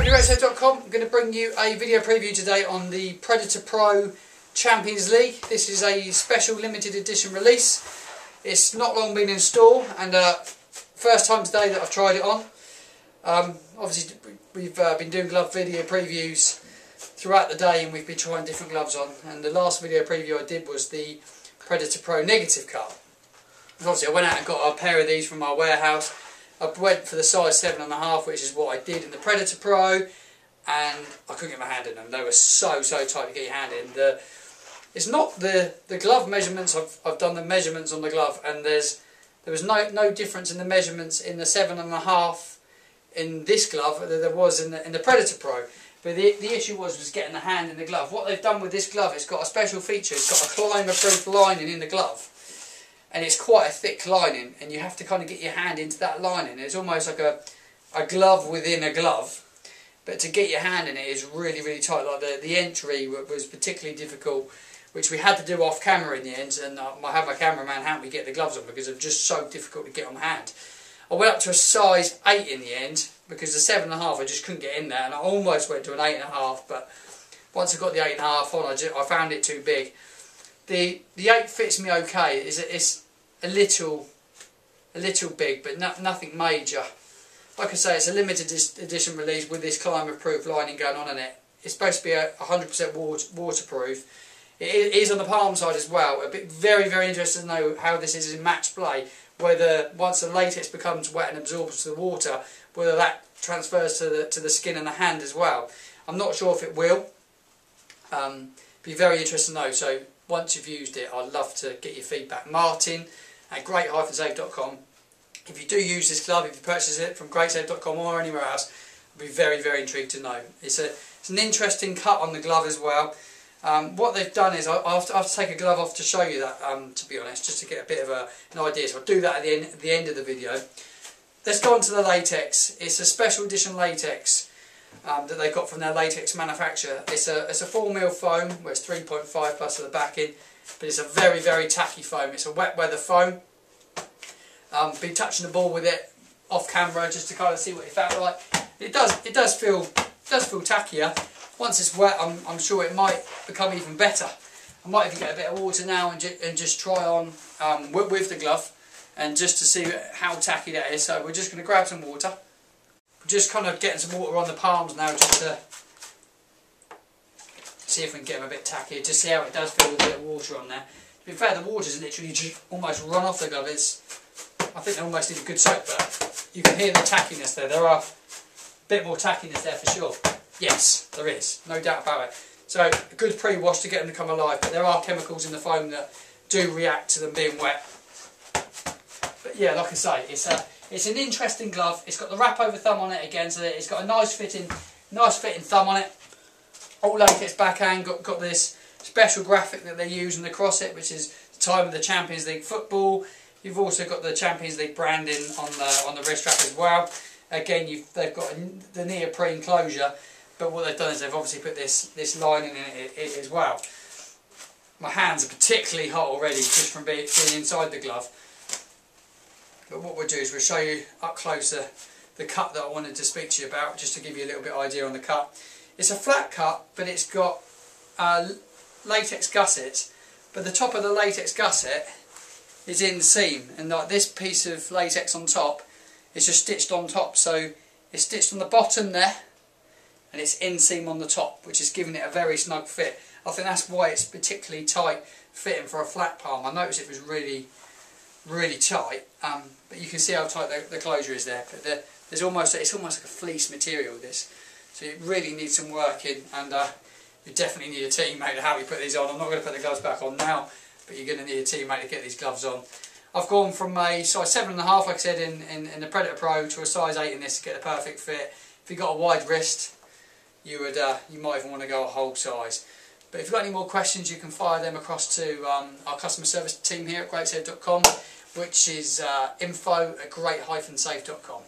Predator.com. I'm going to bring you a video preview today on the Predator Pro Champions League. This is a special limited edition release. It's not long been in store, and first time today that I've tried it on. Obviously we've been doing glove video previews throughout the day, and we've been trying different gloves on, and the last video preview I did was the Predator Pro negative cut. And obviously I went out and got a pair of these from our warehouse. I went for the size 7.5, which is what I did in the Predator Pro, and I couldn't get my hand in them. They were so tight to get your hand in. It's not the glove measurements. I've done the measurements on the glove, and there was no difference in the measurements in the 7.5 in this glove that there was in the Predator Pro. But the issue was getting the hand in the glove. What they've done with this glove, it's got a special feature. It's got a climber-proof lining in the glove. And it's quite a thick lining, and you have to kind of get your hand into that lining. It's almost like a glove within a glove, but to get your hand in it is really tight. Like the entry was particularly difficult, which we had to do off camera in the end, and I had my cameraman help me get the gloves on because they're just so difficult to get on my hand. I went up to a size 8 in the end because the 7.5 I just couldn't get in there, and I almost went to an 8.5, but once I got the 8.5 on, I found it too big. The 8 fits me okay. It's a little big, but nothing major. Like I say, it's a limited edition release with this climber-proof lining going on in it. It's supposed to be 100% waterproof. It is on the palm side as well. Very interested to know how this is in match play. Whether once the latex becomes wet and absorbs the water, whether that transfers to the skin and the hand as well. I'm not sure if it will. Be very interested to know. So once you've used it, I'd love to get your feedback. Martin at great-save.com. If you do use this glove, if you purchase it from great-save.com or anywhere else, I'd be very intrigued to know. It's an interesting cut on the glove as well. What they've done is, I have to take a glove off to show you that, to be honest, just to get a bit of an idea. So I'll do that at the end of the video. Let's go on to the latex. It's a special edition latex that they got from their latex manufacturer. It's a 4mm foam, where it's 3.5 plus of the backing, but it's a very tacky foam. It's a wet weather foam. Been touching the ball with it off camera just to kind of see what it felt like. It does feel tackier. Once it's wet, I'm sure it might become even better. I might even get a bit of water now and just try on with the glove, and just to see how tacky that is. So we're just going to grab some water. Just kind of getting some water on the palms now, just to see if we can get them a bit tacky, just see how it does feel with a bit of water on there. To be fair, the water's literally just almost run off the glove. I think they almost need a good soak, but you can hear the tackiness there. There are a bit more tackiness there for sure. Yes, there is, no doubt about it. So a good pre-wash to get them to come alive, but there are chemicals in the foam that do react to them being wet. But yeah, like I say, it's an interesting glove. It's got the wrap over thumb on it again, so it's got a nice fitting thumb on it. All latex backhand, got this special graphic that they use and across it, which is the time of the Champions League football. You've also got the Champions League branding on the wrist strap as well. Again, they've got the neoprene closure, but what they've done is they've obviously put this lining in it as well. My hands are particularly hot already just from being inside the glove. But what we'll do is we'll show you up close the cut that I wanted to speak to you about, just to give you a little bit of idea on the cut. It's a flat cut, but it's got latex gussets, but the top of the latex gusset is in seam, and like this piece of latex on top is just stitched on top. So it's stitched on the bottom there, and it's inseam on the top, which is giving it a very snug fit. I think that's why it's particularly tight fitting for a flat palm. I noticed it was really tight, but you can see how tight the closure is there. But it's almost like a fleece material, this, so it really needs some work in, and you definitely need a teammate to help you put these on. I'm not going to put the gloves back on now, but you're going to need a teammate to get these gloves on. I've gone from a size 7.5, like I said, in the Predator Pro, to a size 8 in this to get the perfect fit. If you've got a wide wrist, you might even want to go a whole size. But if you've got any more questions, you can fire them across to our customer service team here at great-save.com, which is info@great-save.com.